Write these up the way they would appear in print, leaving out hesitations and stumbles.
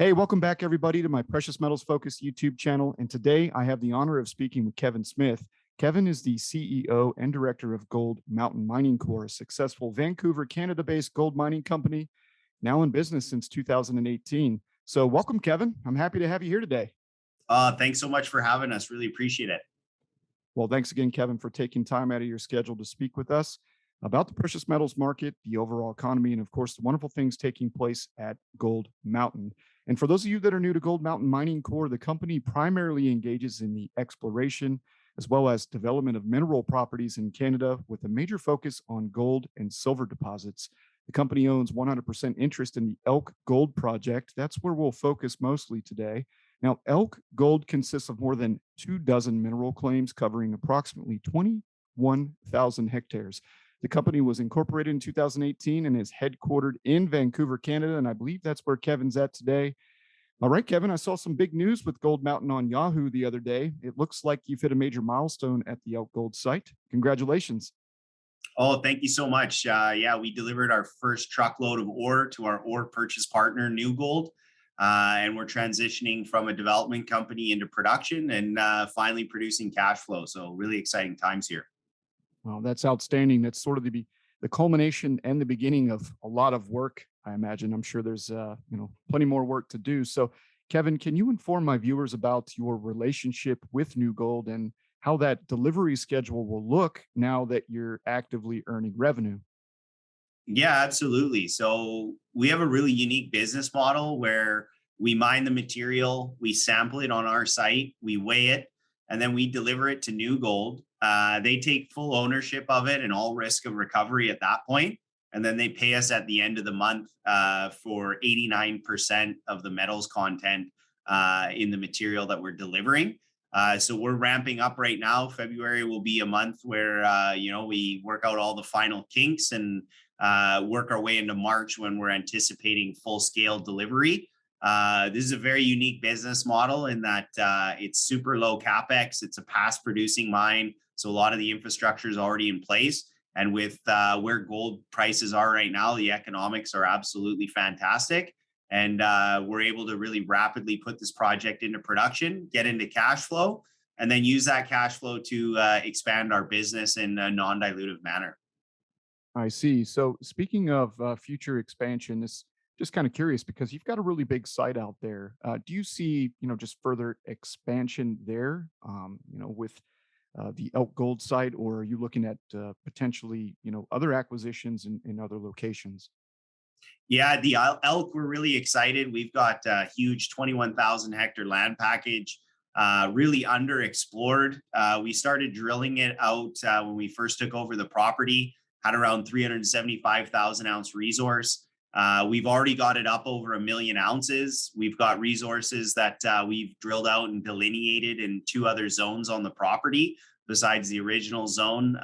Hey, welcome back, everybody, to my Precious Metals Focus YouTube channel. And today I have the honor of speaking with Kevin Smith. Kevin is the CEO and director of Gold Mountain Mining Corp., a successful Vancouver, Canada-based gold mining company, now in business since 2018. So welcome, Kevin. I'm happy to have you here today. Thanks so much for having us. Really appreciate it. Well, thanks again, Kevin, for taking time out of your schedule to speak with us about the precious metals market, the overall economy, and of course, the wonderful things taking place at Gold Mountain. And for those of you that are new to Gold Mountain Mining Corp., the company primarily engages in the exploration as well as development of mineral properties in Canada with a major focus on gold and silver deposits. The company owns 100% interest in the Elk Gold project. That's where we'll focus mostly today. Now, Elk Gold consists of more than 24 mineral claims covering approximately 21,000 hectares. The company was incorporated in 2018 and is headquartered in Vancouver, Canada, and I believe that's where Kevin's at today. All right, Kevin, I saw some big news with Gold Mountain on Yahoo the other day. It looks like you've hit a major milestone at the Elk Gold site. Congratulations. Oh, thank you so much. Yeah, we delivered our first truckload of ore to our ore purchase partner, New Gold. And we're transitioning from a development company into production and finally producing cash flow. So really exciting times here. Well, that's outstanding. That's sort of the culmination and the beginning of a lot of work, I imagine. I'm sure there's plenty more work to do. So, Kevin, can you inform my viewers about your relationship with New Gold and how that delivery schedule will look now that you're actively earning revenue? Yeah, absolutely. So we have a really unique business model where we mine the material, we sample it on our site, we weigh it, and then we deliver it to New Gold. They take full ownership of it and all risk of recovery at that point, and then they pay us at the end of the month for 89% of the metals content in the material that we're delivering. So we're ramping up right now. February will be a month where we work out all the final kinks and work our way into March when we're anticipating full scale delivery. This is a very unique business model in that it's super low capex. It's a past producing mine, so a lot of the infrastructure is already in place. And with where gold prices are right now, the economics are absolutely fantastic. And we're able to really rapidly put this project into production, get into cash flow, and then use that cash flow to expand our business in a non-dilutive manner. I see. So, speaking of future expansion, this just kind of curious because you've got a really big site out there. Do you see, just further expansion there, with the Elk Gold site, or are you looking at potentially, other acquisitions in other locations? Yeah, the elk, we're really excited. We've got a huge 21,000 hectare land package, really underexplored. We started drilling it out when we first took over the property, had around 375,000 ounce resource. We've already got it up over 1 million ounces. We've got resources that we've drilled out and delineated in two other zones on the property, besides the original zone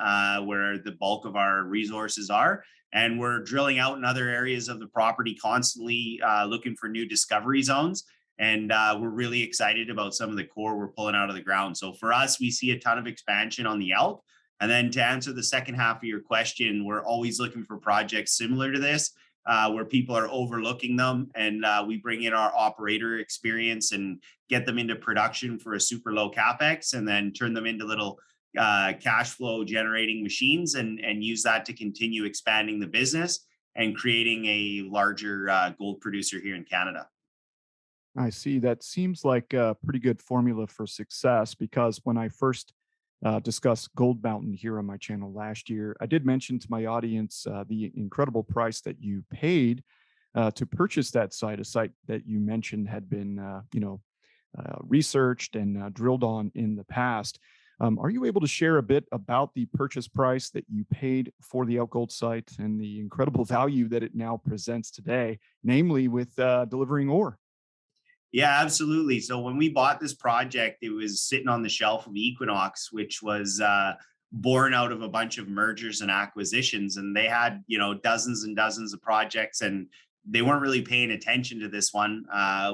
where the bulk of our resources are. And we're drilling out in other areas of the property constantly, looking for new discovery zones. And we're really excited about some of the core we're pulling out of the ground. So for us, we see a ton of expansion on the elk. And then to answer the second half of your question, we're always looking for projects similar to this, where people are overlooking them, and we bring in our operator experience and get them into production for a super low capex, and then turn them into little cash flow generating machines, and use that to continue expanding the business and creating a larger gold producer here in Canada. I see. That seems like a pretty good formula for success because when I first discussed Gold Mountain here on my channel last year, I did mention to my audience the incredible price that you paid to purchase that site, a site that you mentioned had been, researched and drilled on in the past. Are you able to share a bit about the purchase price that you paid for the Elk Gold site and the incredible value that it now presents today, namely with delivering ore? Yeah, absolutely. So when we bought this project, it was sitting on the shelf of Equinox, which was born out of a bunch of mergers and acquisitions. And they had, dozens and dozens of projects, and they weren't really paying attention to this one.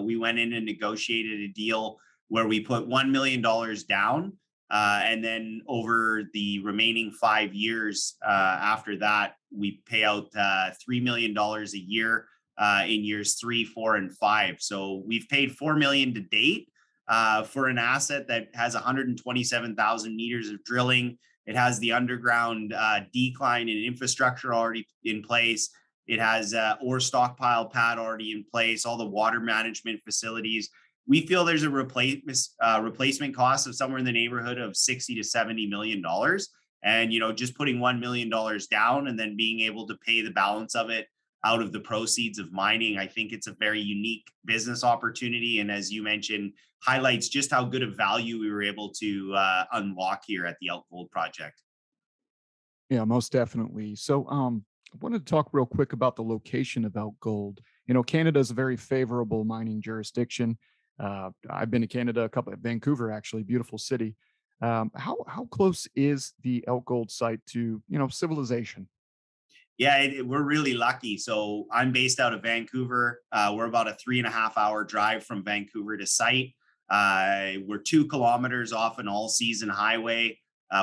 We went in and negotiated a deal where we put $1 million down. And then over the remaining 5 years after that, we pay out $3 million a year in years 3, 4, and 5. So we've paid 4 million to date for an asset that has 127,000 meters of drilling. It has the underground decline and infrastructure already in place. It has ore stockpile pad already in place, all the water management facilities. We feel there's a replacement cost of somewhere in the neighborhood of 60 to 70 million dollars. And just putting $1 million down and then being able to pay the balance of it out of the proceeds of mining, I think it's a very unique business opportunity. And as you mentioned, highlights just how good of value we were able to unlock here at the Elk Gold project. Yeah, most definitely. So, I wanted to talk real quick about the location of Elk Gold. Canada is a very favorable mining jurisdiction. I've been to Canada a couple at Vancouver, actually, beautiful city. How close is the Elk Gold site to civilization? Yeah, we're really lucky. So I'm based out of Vancouver. We're about a 3.5 hour drive from Vancouver to site. We're 2 kilometers off an all season highway.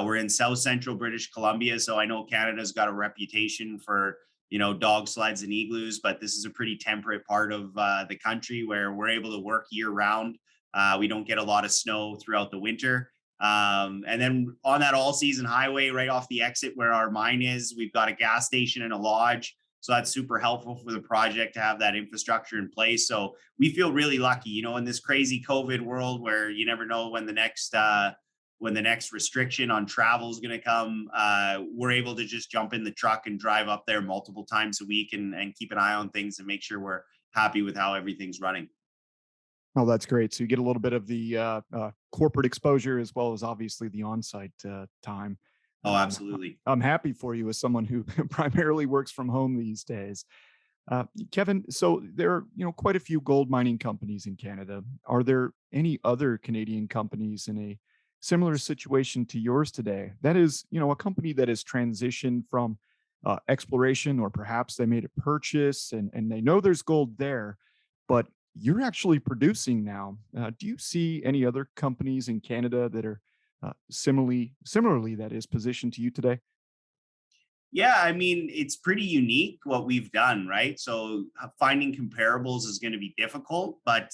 We're in South Central British Columbia. So I know Canada's got a reputation for, dog sleds and igloos, but this is a pretty temperate part of the country where we're able to work year round. We don't get a lot of snow throughout the winter. And then on that all season highway, right off the exit where our mine is, we've got a gas station and a lodge. So that's super helpful for the project to have that infrastructure in place. So we feel really lucky, in this crazy COVID world where you never know when the next restriction on travel is going to come. We're able to just jump in the truck and drive up there multiple times a week and keep an eye on things and make sure we're happy with how everything's running. Oh, that's great. So you get a little bit of the corporate exposure as well as obviously the on-site time. Oh, Um, absolutely. I'm happy for you as someone who primarily works from home these days. Kevin, so there are quite a few gold mining companies in Canada. Are there any other Canadian companies in a similar situation to yours today? That is, a company that has transitioned from exploration, or perhaps they made a purchase and they know there's gold there, but you're actually producing now. Do you see any other companies in Canada that are similarly that is positioned to you today? Yeah, I mean, it's pretty unique what we've done, right? So finding comparables is going to be difficult, but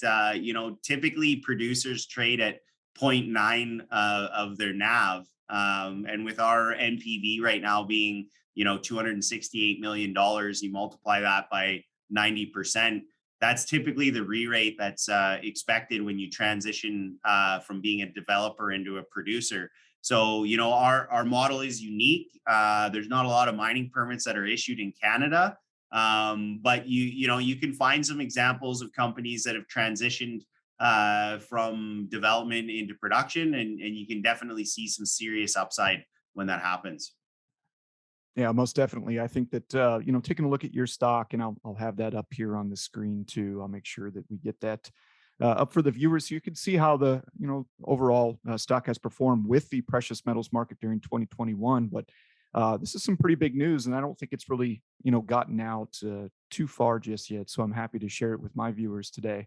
typically producers trade at point 0.9 of their NAV, and with our NPV right now being $268 million, you multiply that by 90%. That's typically the re-rate that's expected when you transition from being a developer into a producer. So, our model is unique. There's not a lot of mining permits that are issued in Canada, but you can find some examples of companies that have transitioned from development into production, and you can definitely see some serious upside when that happens. Yeah, most definitely. I think that taking a look at your stock, and I'll have that up here on the screen too. I'll make sure that we get that up for the viewers so you can see how the overall stock has performed with the precious metals market during 2021. But this is some pretty big news, and I don't think it's really gotten out too far just yet. So I'm happy to share it with my viewers today.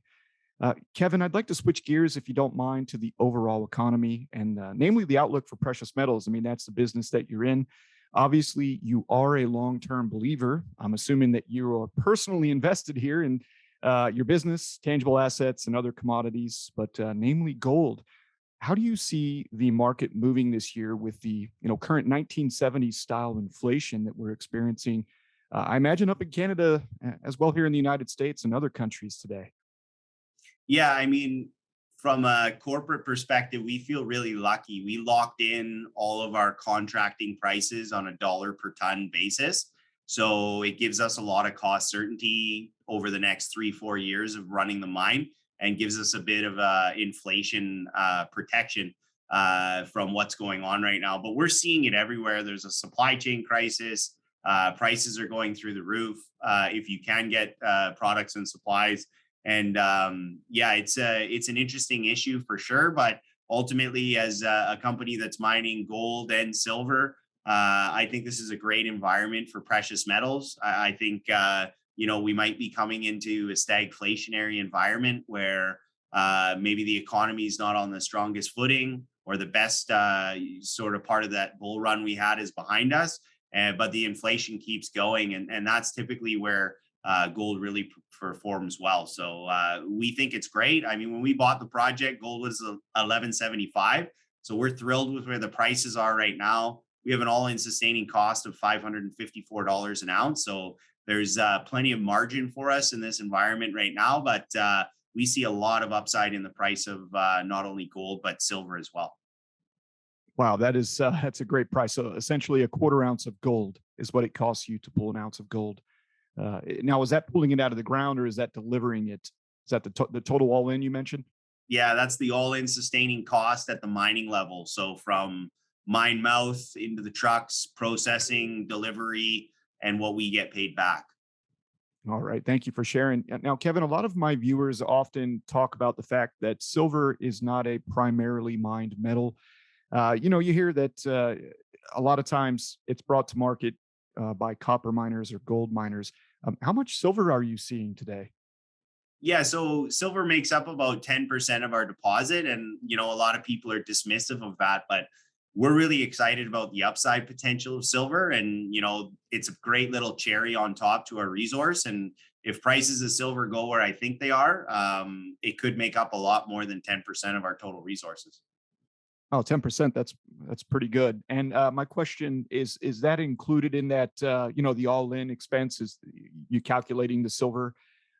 Kevin, I'd like to switch gears, if you don't mind, to the overall economy and namely the outlook for precious metals. I mean, that's the business that you're in. Obviously, you are a long term believer. I'm assuming that you are personally invested here in your business, tangible assets, and other commodities, but namely gold. How do you see the market moving this year with the current 1970s style inflation that we're experiencing? I imagine up in Canada as well here in the United States and other countries today. Yeah, I mean, from a corporate perspective, we feel really lucky. We locked in all of our contracting prices on a dollar per ton basis. So it gives us a lot of cost certainty over the next 3, 4 years of running the mine and gives us a bit of inflation protection from what's going on right now. But we're seeing it everywhere. There's a supply chain crisis. Prices are going through the roof if you can get products and supplies. And yeah, it's an interesting issue for sure. But ultimately, as a company that's mining gold and silver, I think this is a great environment for precious metals. I think we might be coming into a stagflationary environment where maybe the economy is not on the strongest footing, or the best sort of part of that bull run we had is behind us. But the inflation keeps going, and that's typically where gold really performs well. So we think it's great. I mean, when we bought the project, gold was 1175. So we're thrilled with where the prices are right now. We have an all-in sustaining cost of $554 an ounce. So there's plenty of margin for us in this environment right now, but we see a lot of upside in the price of not only gold but silver as well. Wow, that is that's a great price. So essentially, a quarter ounce of gold is what it costs you to pull an ounce of gold. Now, is that pulling it out of the ground, or is that delivering it? Is that the total all in you mentioned? Yeah, that's the all-in sustaining cost at the mining level. So from mine mouth into the trucks, processing, delivery, and what we get paid back. All right. Thank you for sharing. Now, Kevin, a lot of my viewers often talk about the fact that silver is not a primarily mined metal. You hear that a lot of times it's brought to market by copper miners or gold miners. How much silver are you seeing today? Yeah, so silver makes up about 10% of our deposit. And, a lot of people are dismissive of that, but we're really excited about the upside potential of silver. And, it's a great little cherry on top to our resource. And if prices of silver go where I think they are, it could make up a lot more than 10% of our total resources. Oh, 10%. That's pretty good. And my question is that included in that, the all-in expense? Is you calculating the silver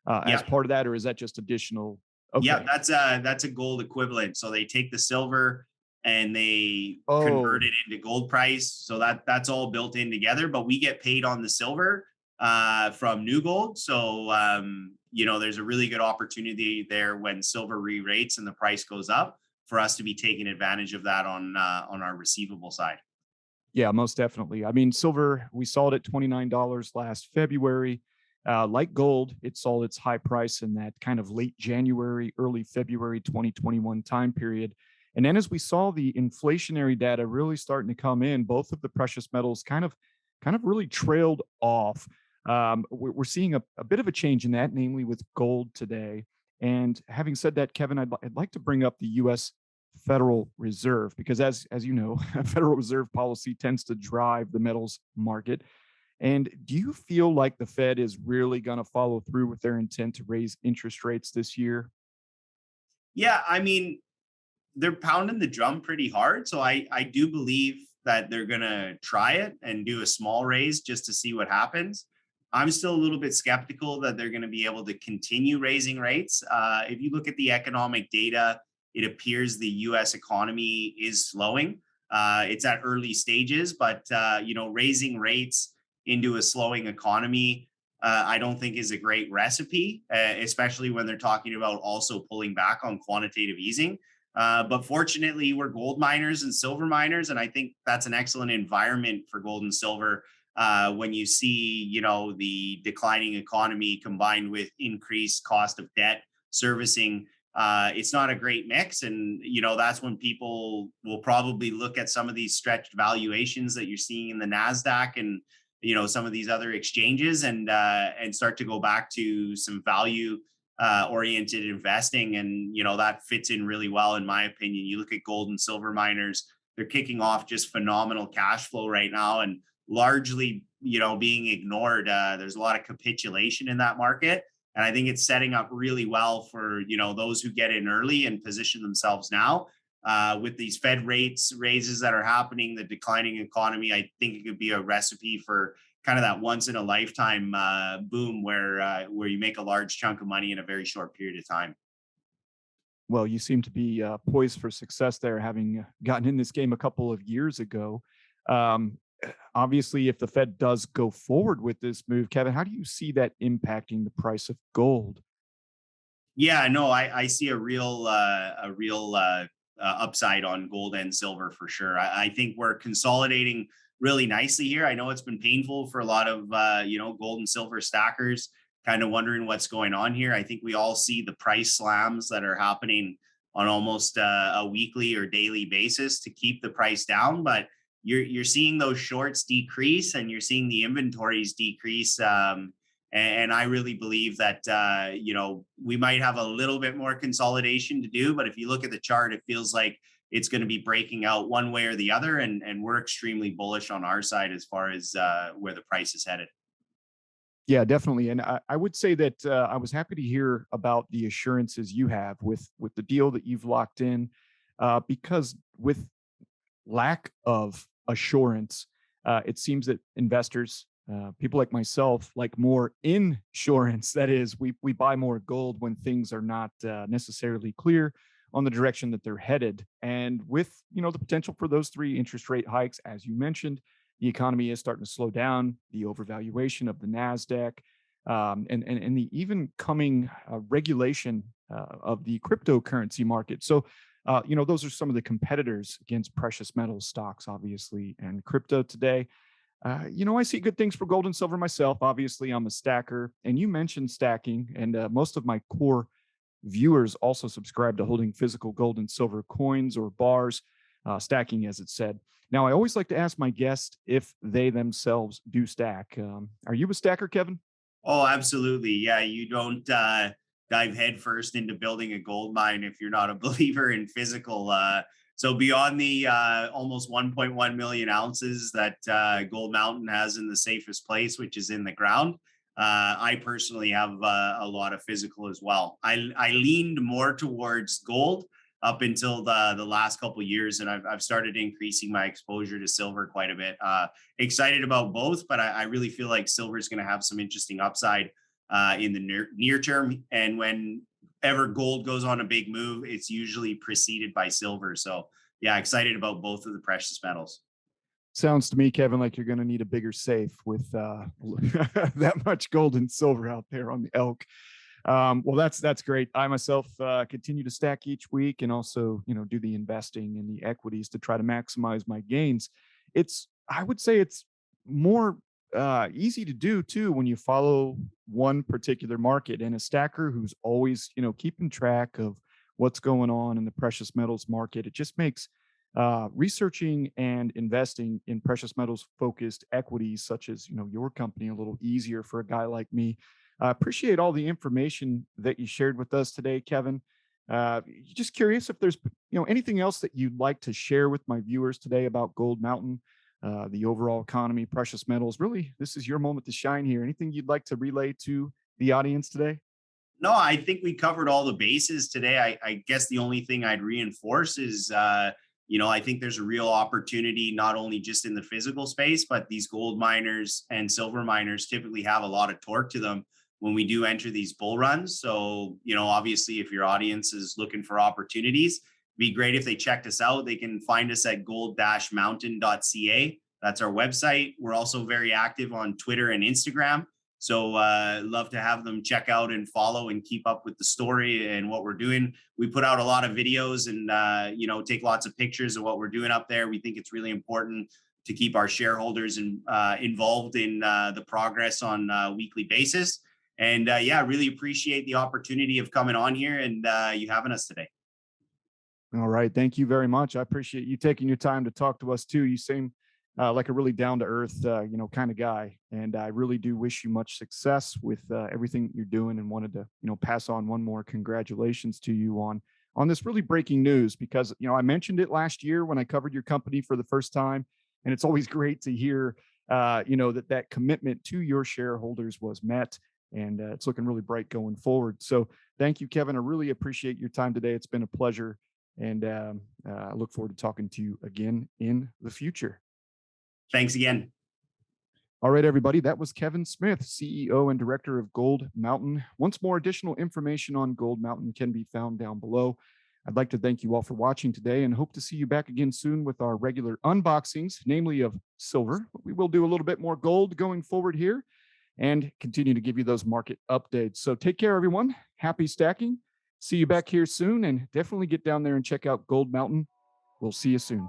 as Yeah. part of that, or is that just additional? Yeah, Okay. that's a gold equivalent. So they take the silver and they convert Oh, it into gold price. So that's all built in together, but we get paid on the silver from New Gold. So there's a really good opportunity there when silver re-rates and the price goes up for us to be taking advantage of that on our receivable side. yeah, most definitely. I mean, silver, we saw it at $29 last February. Like gold, it saw its high price in that kind of late January, early February 2021 time period. And then as we saw the inflationary data really starting to come in, both of the precious metals kind of really trailed off. We're seeing a bit of a change in that, namely with gold today. And having said that, Kevin, I'd like to bring up the U.S. Federal Reserve because, as you know, Federal Reserve policy tends to drive the metals market. And do you feel like the Fed is really going to follow through with their intent to raise interest rates this year? Yeah, I mean, they're pounding the drum pretty hard. So I do believe that they're gonna try it and do a small raise just to see what happens. I'm still a little bit skeptical that they're going to be able to continue raising rates. If you look at the economic data, it appears the U.S. economy is slowing. It's at early stages, but raising rates into a slowing economy, I don't think is a great recipe, especially when they're talking about also pulling back on quantitative easing. But fortunately, we're gold miners and silver miners, and I think that's an excellent environment for gold and silver when you see, the declining economy combined with increased cost of debt servicing. It's not a great mix, and that's when people will probably look at some of these stretched valuations that you're seeing in the Nasdaq and some of these other exchanges and start to go back to some value oriented investing. And that fits in really well in my opinion. You look at gold and silver miners, they're kicking off just phenomenal cash flow right now and largely being ignored. There's a lot of capitulation in that market, and I think it's setting up really well for those who get in early and position themselves now. With these Fed rates raises that are happening, the declining economy, I think it could be a recipe for kind of that once in a lifetime boom where you make a large chunk of money in a very short period of time. Well, you seem to be poised for success there, having gotten in this game a couple of years ago. Um, Obviously, if the Fed does go forward with this move, Kevin, how do you see that impacting the price of gold? Yeah, no, I see a real upside on gold and silver for sure. I think we're consolidating really nicely here. I know it's been painful for a lot of gold and silver stackers, kind of wondering what's going on here. I think we all see the price slams that are happening on almost a weekly or daily basis to keep the price down, but you're seeing those shorts decrease and you're seeing the inventories decrease. And I really believe that we might have a little bit more consolidation to do, but if you look at the chart, it feels like it's going to be breaking out one way or the other, and we're extremely bullish on our side as far as where the price is headed. Yeah, definitely. And I would say that I was happy to hear about the assurances you have with the deal that you've locked in, because with lack of assurance, it seems that investors, people like myself, like more insurance. That is, we buy more gold when things are not necessarily clear on the direction that they're headed. And with the potential for those three interest rate hikes, as you mentioned, the economy is starting to slow down. The overvaluation of the Nasdaq, and the even coming regulation of the cryptocurrency market. So those are some of the competitors against precious metal stocks, obviously, and crypto today. I see good things for gold and silver myself. Obviously, I'm a stacker, and you mentioned stacking, and most of my core viewers also subscribe to holding physical gold and silver coins or bars, stacking, as it said. Now, I always like to ask my guests if they themselves do stack. Are you a stacker, Kevin? Oh, absolutely. Yeah, you don't dive headfirst into building a gold mine if you're not a believer in physical. So beyond the almost 1.1 million ounces that Gold Mountain has in the safest place, which is in the ground, I personally have a lot of physical as well. I leaned more towards gold up until the last couple of years, and I've started increasing my exposure to silver quite a bit. Excited about both, but I really feel like silver is going to have some interesting upside in the near term. And whenever gold goes on a big move, it's usually preceded by silver. So yeah, excited about both of the precious metals. Sounds to me, Kevin, like you're going to need a bigger safe with that much gold and silver out there on the Elk. Well, that's great. I myself continue to stack each week, and also do the investing in the equities to try to maximize my gains. I would say it's more easy to do too when you follow one particular market, and a stacker who's always keeping track of what's going on in the precious metals market. It just makes researching and investing in precious metals focused equities such as your company a little easier for a guy like me. I appreciate all the information that you shared with us today, Kevin. Just curious if there's anything else that you'd like to share with my viewers today about Gold Mountain, the overall economy, precious metals. Really, this is your moment to shine here. Anything you'd like to relay to the audience today? No, I think we covered all the bases today. I guess the only thing I'd reinforce is, I think there's a real opportunity, not only just in the physical space, but these gold miners and silver miners typically have a lot of torque to them when we do enter these bull runs. So, obviously, if your audience is looking for opportunities, it'd be great if they checked us out. They can find us at gold-mountain.ca. That's our website. We're also very active on Twitter and Instagram. So love to have them check out and follow and keep up with the story and what we're doing. We put out a lot of videos and take lots of pictures of what we're doing up there. We think it's really important to keep our shareholders involved in the progress on a weekly basis. And yeah, really appreciate the opportunity of coming on here and you having us today. All right. Thank you very much. I appreciate you taking your time to talk to us too. You seem like a really down to earth, kind of guy. And I really do wish you much success with everything you're doing, and wanted to, pass on one more congratulations to you on this really breaking news, because, I mentioned it last year when I covered your company for the first time. And it's always great to hear, that commitment to your shareholders was met, and it's looking really bright going forward. So thank you, Kevin. I really appreciate your time today. It's been a pleasure. And I look forward to talking to you again in the future. Thanks again. All right, everybody. That was Kevin Smith, CEO and director of Gold Mountain. Once more, additional information on Gold Mountain can be found down below. I'd like to thank you all for watching today, and hope to see you back again soon with our regular unboxings, namely of silver. We will do a little bit more gold going forward here, and continue to give you those market updates. So take care, everyone. Happy stacking. See you back here soon, and definitely get down there and check out Gold Mountain. We'll see you soon.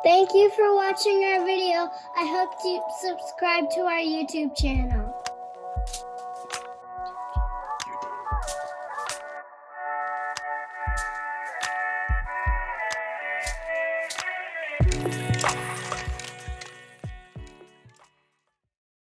Thank you for watching our video. I hope you subscribe to our YouTube channel.